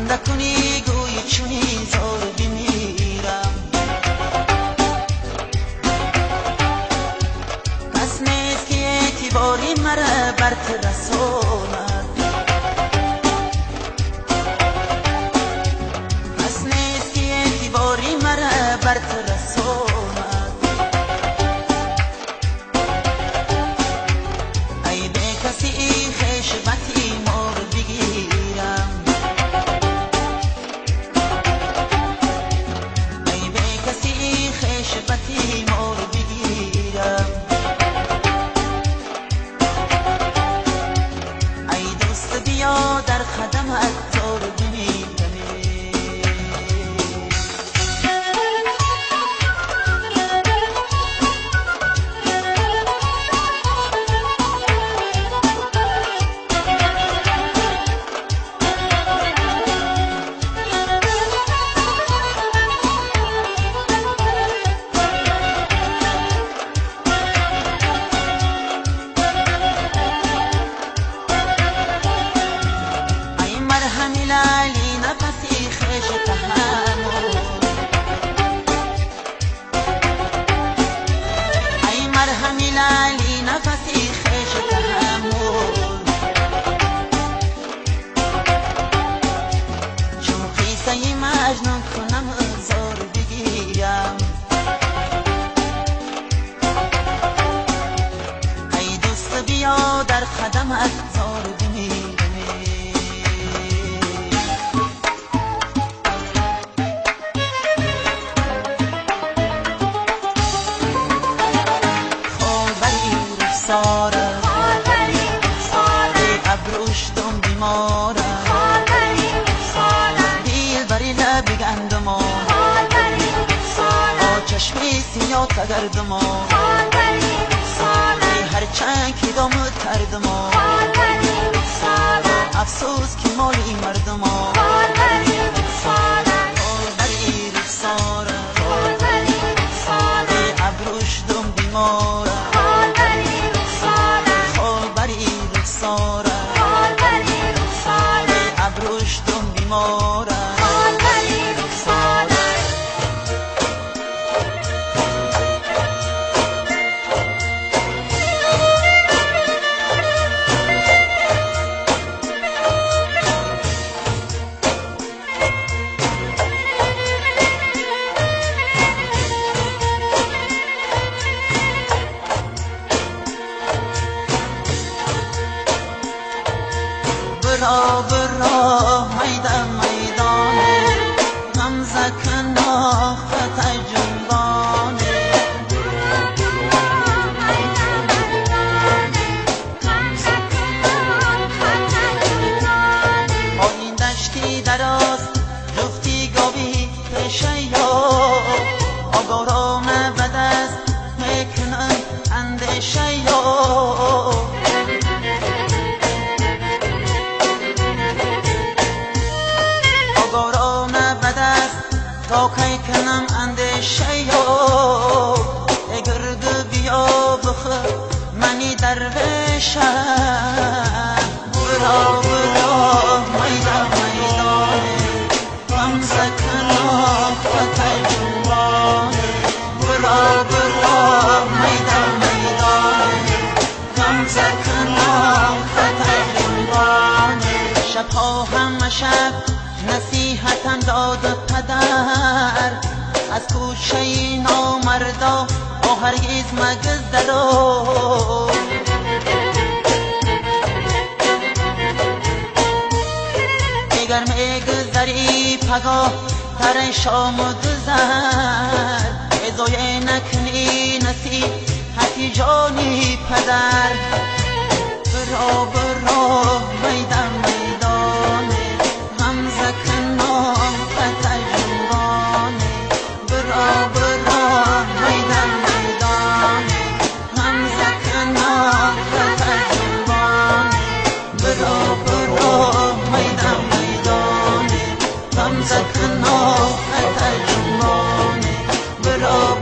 نکنی گوی چونی زار بمیرم کس نیست که اعتباری مرا برت رساند کس نیست که اعتباری مرا برت رساند ای به کسی خشبتی مار بگیرم ای به کسی خشبتی مار بگیرم ای دوست بیا در خدمت زار بمیرم لالی نفسی خش تحمل ای مرهمی لالی نفسی خش تحمل چون قیصه مجنون کنم زار بگیرم ای دوست بیا در خدمت زار بمیرم سارم ابروش دم بیمارم دیل بری لب گندما چشمی سیاه تگردما هر چند که دام تردما افسوس که مالی مردما بری رخسارم ابروش دم بیمارم ابروش دم بیمارم برا برا میدان میدانه غمزه کنا خط جنبانه با این دشتی دراز جفتی گاوی پیشه یا آگارانه به دست میکنن اندیشه یا تا کی کنم اندیشه یا گرد بیا بخ منی درویشم برا برا میدان میدانه غمزه کنا خط جنبانه برا برا میدان میدانه غمزه کنا خط جنبانه شبها همه شب نصیحتم داد پدر از کوچه نامردا هرگز مگذرو اگر میگذری پگاه تر شام و گذر ازای نکنی نصیحتی جانی پدر برا برا میدان میدانه غمزه کنا خط جنبانه برا برا میدان میدانه غمزه کنا خط جنبانه برا برا میدان میدانه غمزه کنا خط جنبانه برا